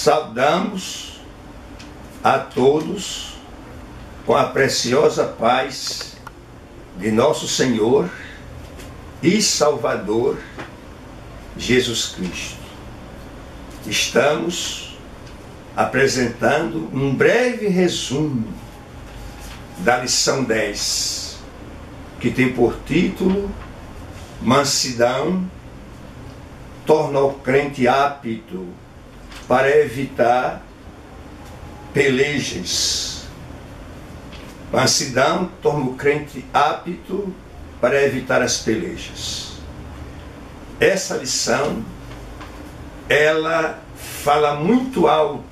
Saudamos a todos com a preciosa paz de nosso Senhor e Salvador Jesus Cristo. Estamos apresentando um breve resumo da lição 10, que tem por título Mansidão torna o crente apto para evitar pelejas. Mansidão torna o crente apto para evitar as pelejas. Essa lição, ela fala muito alto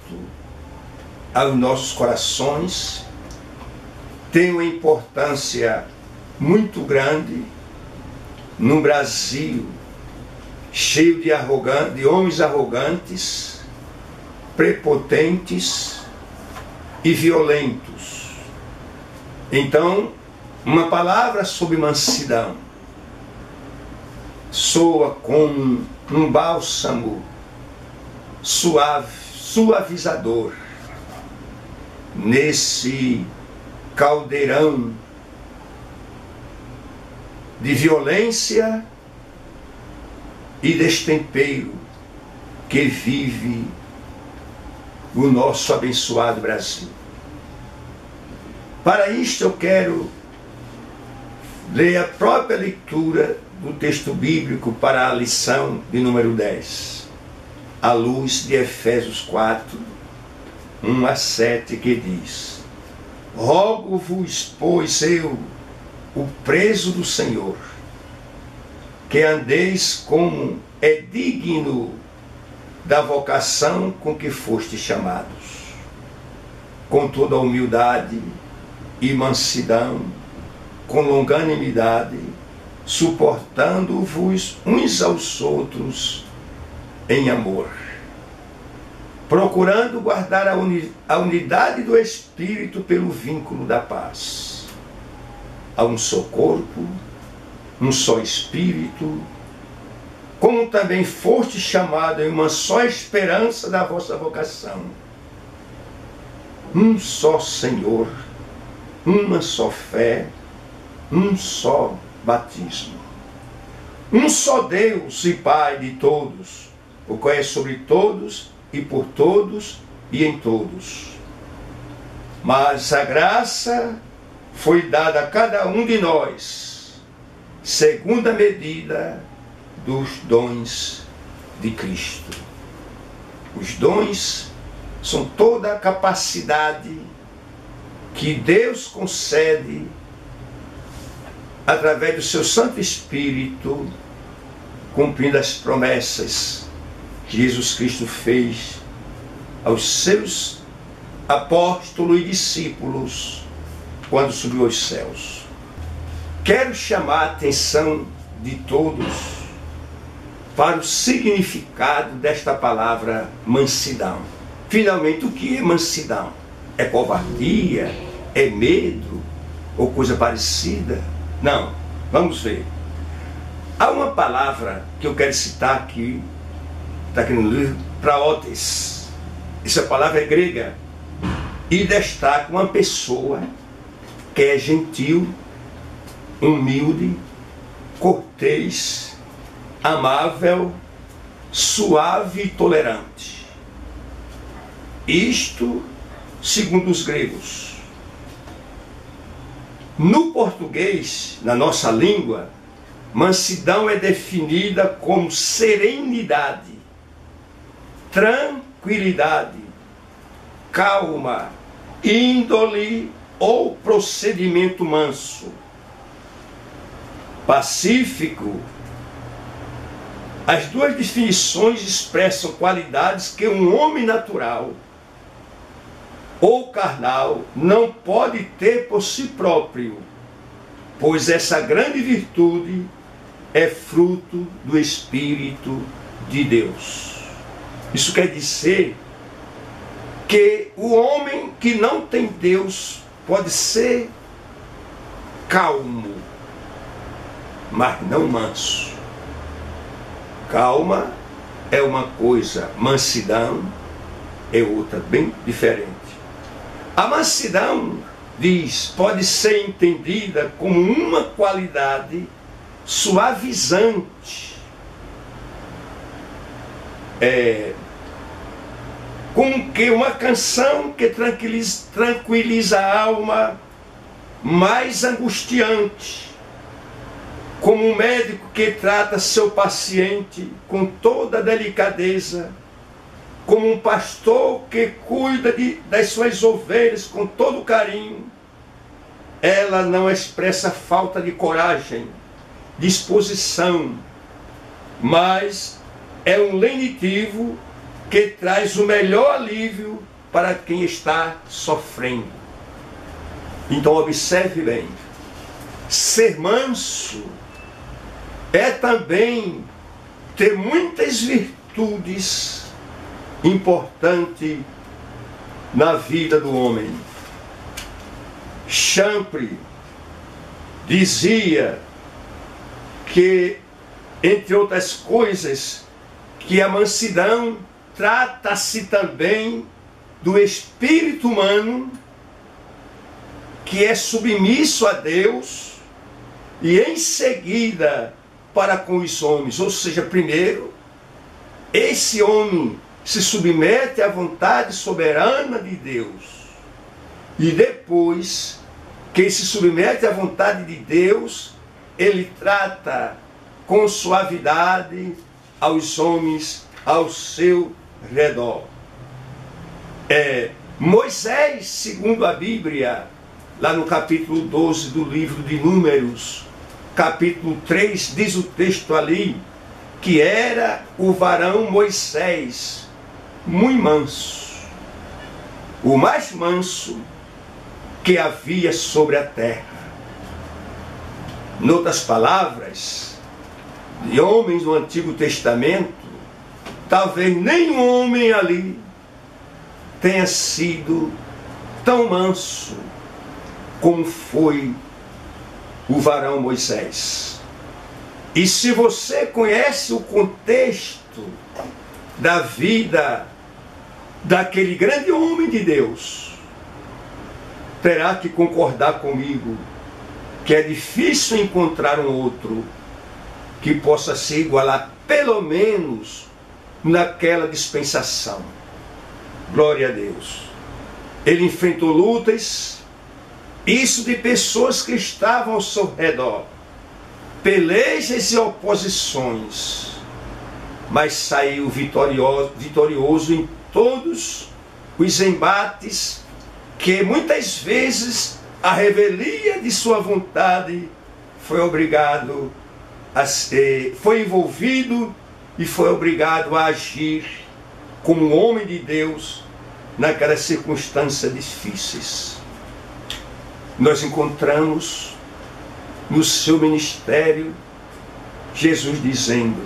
aos nossos corações, tem uma importância muito grande no Brasil, cheio de homens arrogantes, prepotentes e violentos. Então, uma palavra sobre mansidão soa como um bálsamo suavizador nesse caldeirão de violência e destempero que vive o nosso abençoado Brasil. Para isto eu quero ler a própria leitura do texto bíblico para a lição de número 10, à luz de Efésios 4, 1 a 7, que diz: Rogo-vos, pois eu, o preso do Senhor, que andeis como é digno da vocação com que fostes chamados, com toda a humildade e mansidão, com longanimidade, suportando-vos uns aos outros em amor, procurando guardar a unidade do Espírito pelo vínculo da paz. Há um só corpo, um só Espírito, como também foste chamado em uma só esperança da vossa vocação. Um só Senhor, uma só fé, um só batismo. Um só Deus e Pai de todos, o qual é sobre todos e por todos e em todos. Mas a graça foi dada a cada um de nós, segundo a medida dos dons de Cristo. Os dons são toda a capacidade que Deus concede através do seu Santo Espírito, cumprindo as promessas que Jesus Cristo fez aos seus apóstolos e discípulos quando subiu aos céus. Quero chamar a atenção de todos para o significado desta palavra mansidão. Finalmente, o que é mansidão? É covardia? É medo? Ou coisa parecida? Não, vamos ver. Há uma palavra que eu quero citar aqui, está aqui no livro, praotes. Essa palavra é grega e destaca uma pessoa que é gentil, humilde, cortês, amável, suave e tolerante. Isto segundo os gregos. No português, na nossa língua, mansidão é definida como serenidade, tranquilidade, calma, índole ou procedimento manso, pacífico. As duas definições expressam qualidades que um homem natural ou carnal não pode ter por si próprio, pois essa grande virtude é fruto do Espírito de Deus. Isso quer dizer que o homem que não tem Deus pode ser calmo, mas não manso. Calma é uma coisa, mansidão é outra, bem diferente. A mansidão, diz, pode ser entendida como uma qualidade suavizante, como que uma canção que tranquiliza a alma mais angustiante, como um médico que trata seu paciente com toda delicadeza, como um pastor que cuida das suas ovelhas com todo carinho. Ela não expressa falta de coragem, disposição, mas é um lenitivo que traz o melhor alívio para quem está sofrendo. Então observe bem, ser manso é também ter muitas virtudes importantes na vida do homem. Champre dizia que, entre outras coisas, que a mansidão trata-se também do espírito humano que é submisso a Deus e em seguida para com os homens. Ou seja, primeiro, esse homem se submete à vontade soberana de Deus. E depois que se submete à vontade de Deus, ele trata com suavidade aos homens ao seu redor. Moisés, segundo a Bíblia, lá no capítulo 12 do livro de Números, capítulo 3, diz o texto ali, que era o varão Moisés, muito manso, o mais manso que havia sobre a terra. Em outras palavras, de homens do Antigo Testamento, talvez nenhum homem ali tenha sido tão manso como foi o varão Moisés. E se você conhece o contexto da vida daquele grande homem de Deus, terá que concordar comigo que é difícil encontrar um outro que possa se igualar, pelo menos naquela dispensação. Glória a Deus. Ele enfrentou lutas, isso de pessoas que estavam ao seu redor, pelejas e oposições, mas saiu vitorioso em todos os embates que muitas vezes a revelia de sua vontade foi envolvido e foi obrigado a agir como um homem de Deus naquelas circunstâncias difíceis. Nós encontramos no seu ministério Jesus dizendo: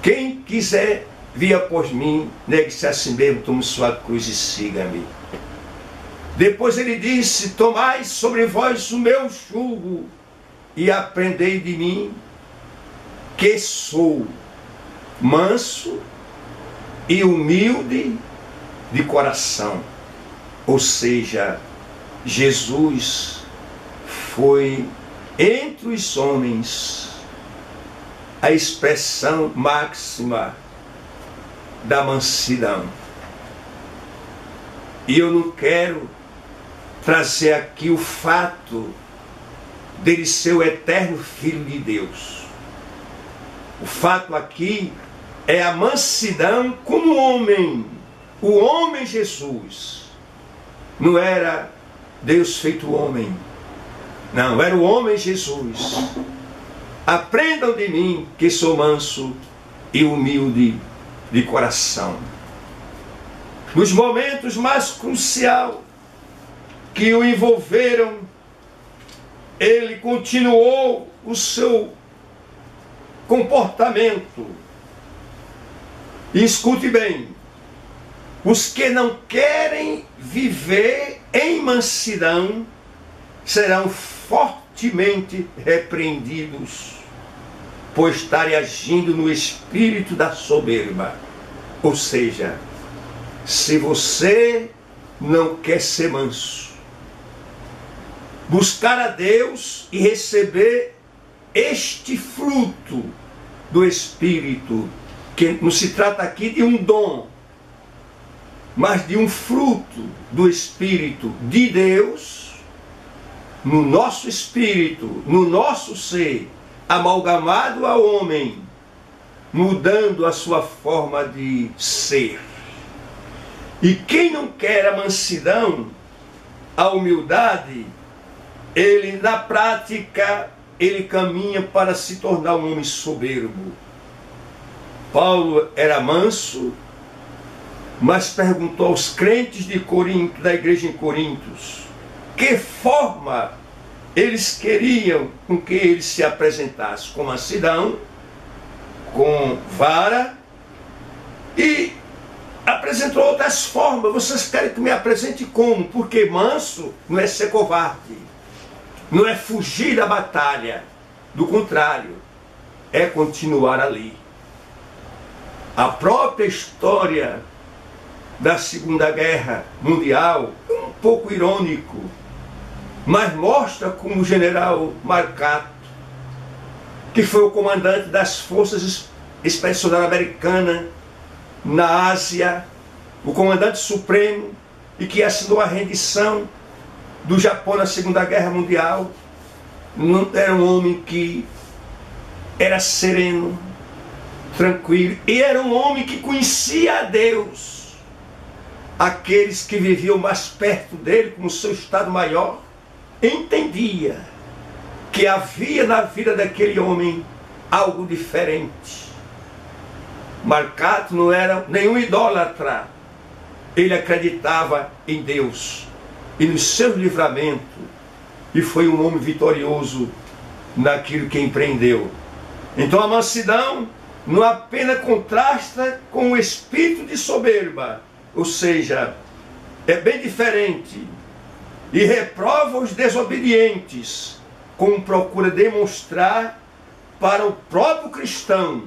quem quiser vir após mim, negue-se a si mesmo, tome sua cruz e siga-me. Depois ele disse: tomai sobre vós o meu jugo e aprendei de mim, que sou manso e humilde de coração. Ou seja, Jesus foi entre os homens a expressão máxima da mansidão. E eu não quero trazer aqui o fato dele ser o eterno Filho de Deus. O fato aqui é a mansidão como homem. O homem Jesus. Não era Deus feito homem. Não, era o homem Jesus. Aprendam de mim, que sou manso e humilde de coração. Nos momentos mais cruciais que o envolveram, ele continuou o seu comportamento. E escute bem, os que não querem viver em mansidão serão fortemente repreendidos por estarem agindo no espírito da soberba. Ou seja, se você não quer ser manso. Buscar a Deus e receber este fruto do Espírito, que não se trata aqui de um dom, mas de um fruto do Espírito de Deus, no nosso espírito, no nosso ser, amalgamado ao homem, mudando a sua forma de ser. E quem não quer a mansidão, a humildade, ele na prática, ele caminha para se tornar um homem soberbo. Paulo era manso, mas perguntou aos crentes de Corinto, da igreja em Corintos, que forma eles queriam com que ele se apresentasse, com mansidão, com vara, e apresentou outras formas. Vocês querem que me apresente como? Porque manso não é ser covarde, não é fugir da batalha, do contrário, é continuar ali. A própria história da Segunda Guerra Mundial é um pouco irônico, mas mostra como o general Marcato, que foi o comandante das forças expedicionárias americanas na Ásia, o comandante supremo, e que assinou a rendição do Japão na Segunda Guerra Mundial, era um homem que era sereno, tranquilo, e era um homem que conhecia a Deus. Aqueles que viviam mais perto dele, como seu estado maior, entendia que havia na vida daquele homem algo diferente. Marcato não era nenhum idólatra, ele acreditava em Deus e no seu livramento, e foi um homem vitorioso naquilo que empreendeu. Então a mansidão não apenas contrasta com o espírito de soberba, ou seja, é bem diferente, e reprova os desobedientes, como procura demonstrar para o próprio cristão.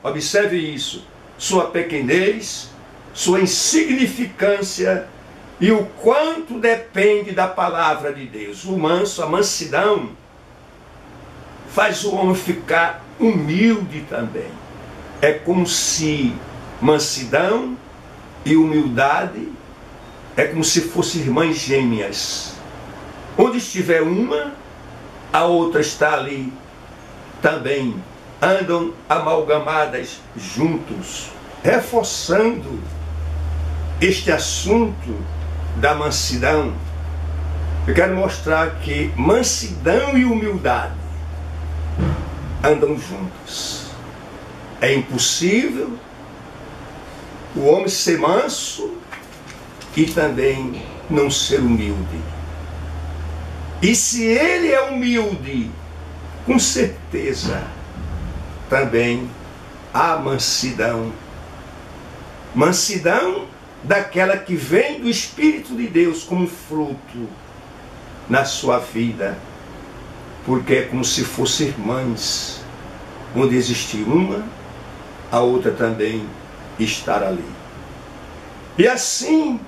Observe isso, sua pequenez, sua insignificância e o quanto depende da palavra de Deus. O manso, a mansidão, faz o homem ficar humilde também. É como se mansidão e humildade é como se fossem irmãs gêmeas. Onde estiver uma, a outra está ali também. Andam amalgamadas juntos, reforçando este assunto da mansidão. Eu quero mostrar que mansidão e humildade andam juntos. É impossível o homem ser manso e também não ser humilde. E se ele é humilde, com certeza também há mansidão. Mansidão daquela que vem do Espírito de Deus como fruto na sua vida, porque é como se fossem irmãs, onde existir uma, a outra também estar ali. E assim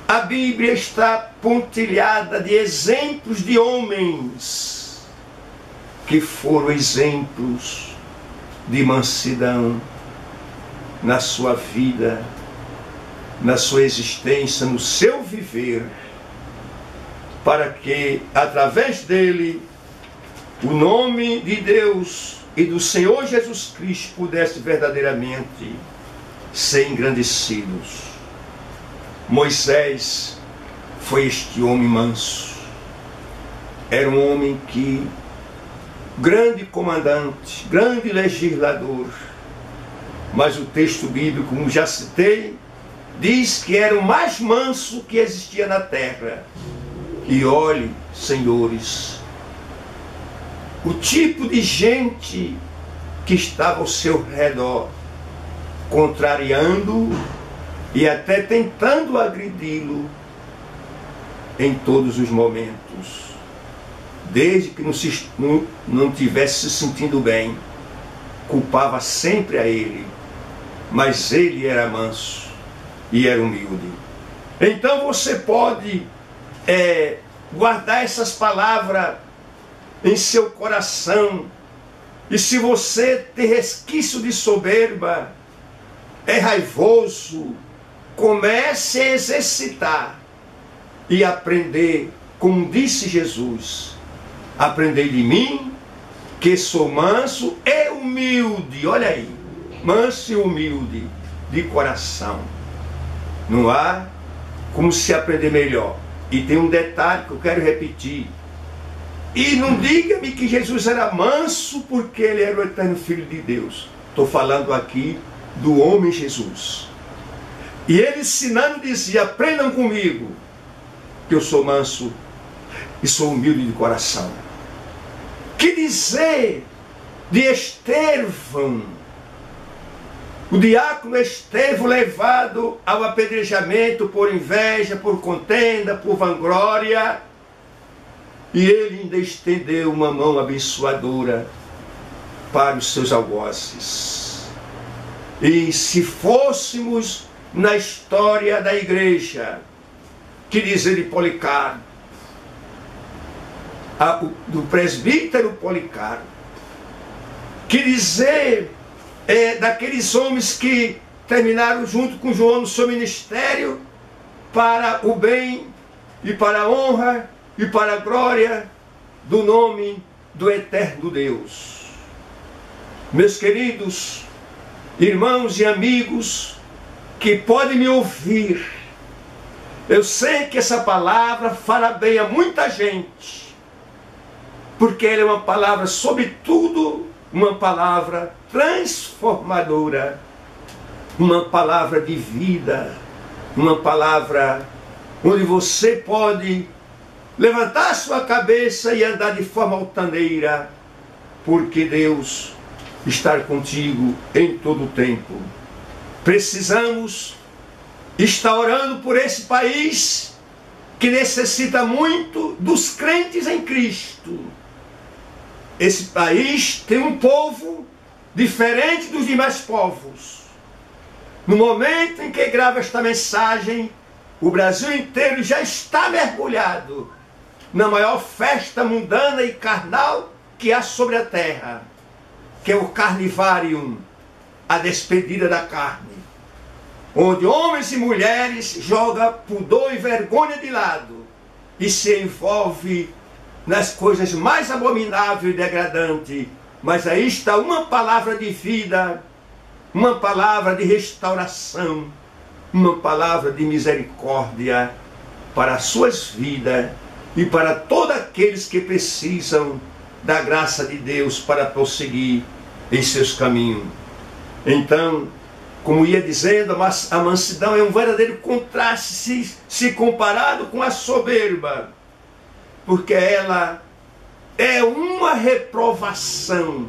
a Bíblia está pontilhada de exemplos de homens que foram exemplos de mansidão na sua vida, na sua existência, no seu viver, para que através dele o nome de Deus e do Senhor Jesus Cristo pudesse verdadeiramente ser engrandecidos. Moisés foi este homem manso. Era um homem que, grande comandante, grande legislador, mas o texto bíblico, como já citei, diz que era o mais manso que existia na terra. E olhe, senhores, o tipo de gente que estava ao seu redor, contrariando e até tentando agredi-lo em todos os momentos. Desde que não tivesse se sentindo bem, culpava sempre a ele, mas ele era manso. e era humilde. Então você pode guardar essas palavras em seu coração. E se você tem resquício de soberba, é raivoso, comece a exercitar e aprender, como disse Jesus: aprendei de mim, que sou manso e humilde. Olha aí, manso e humilde de coração. Não há como se aprender melhor. E tem um detalhe que eu quero repetir. E não diga-me que Jesus era manso porque ele era o eterno Filho de Deus. Estou falando aqui do homem Jesus. E ele ensinando dizia: aprendam comigo, que eu sou manso e sou humilde de coração. Que dizer de Estevão, o diácono Estevão, levado ao apedrejamento por inveja, por contenda, por vanglória, e ele ainda estendeu uma mão abençoadora para os seus algozes. E se fôssemos na história da igreja, que dizer de Policarpo, do presbítero Policarpo, que dizer daqueles homens que terminaram junto com João no seu ministério para o bem e para a honra e para a glória do nome do eterno Deus. Meus queridos irmãos e amigos que podem me ouvir, eu sei que essa palavra fala bem a muita gente, porque ela é uma palavra, sobretudo, uma palavra transformadora, uma palavra de vida, uma palavra onde você pode levantar sua cabeça e andar de forma altaneira, porque Deus está contigo em todo o tempo. Precisamos estar orando por esse país que necessita muito dos crentes em Cristo. Esse país tem um povo diferente dos demais povos. No momento em que gravo esta mensagem, o Brasil inteiro já está mergulhado na maior festa mundana e carnal que há sobre a terra, que é o Carnivarium, a despedida da carne, onde homens e mulheres jogam pudor e vergonha de lado e se envolve nas coisas mais abomináveis e degradantes. Mas aí está uma palavra de vida, uma palavra de restauração, uma palavra de misericórdia para as suas vidas e para todos aqueles que precisam da graça de Deus para prosseguir em seus caminhos. Então, como ia dizendo, a mansidão é um verdadeiro contraste se comparado com a soberba, porque ela é uma reprovação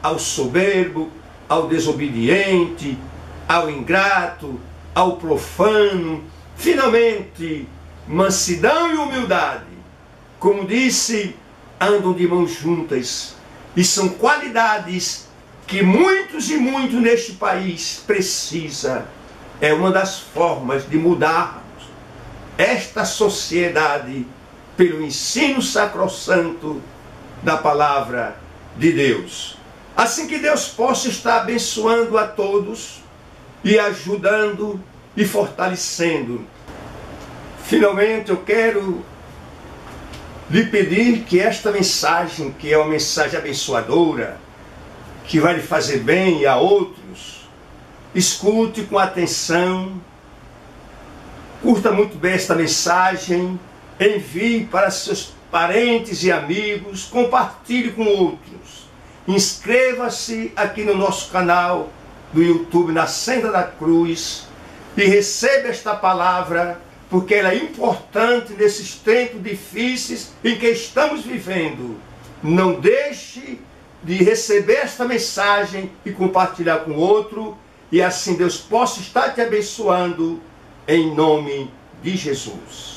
ao soberbo, ao desobediente, ao ingrato, ao profano. Finalmente, mansidão e humildade, como disse, andam de mãos juntas, e são qualidades que muitos e muitos neste país precisa. É uma das formas de mudarmos esta sociedade pelo ensino sacrossanto da palavra de Deus. Assim que Deus possa estar abençoando a todos e ajudando e fortalecendo. Finalmente eu quero lhe pedir que esta mensagem, que é uma mensagem abençoadora, que vai lhe fazer bem a outros, escute com atenção, curta muito bem esta mensagem, envie para seus parentes e amigos, compartilhe com outros. Inscreva-se aqui no nosso canal do YouTube, na Senda da Cruz, e receba esta palavra, porque ela é importante nesses tempos difíceis em que estamos vivendo. Não deixe de receber esta mensagem e compartilhar com outro, e assim Deus possa estar te abençoando, em nome de Jesus.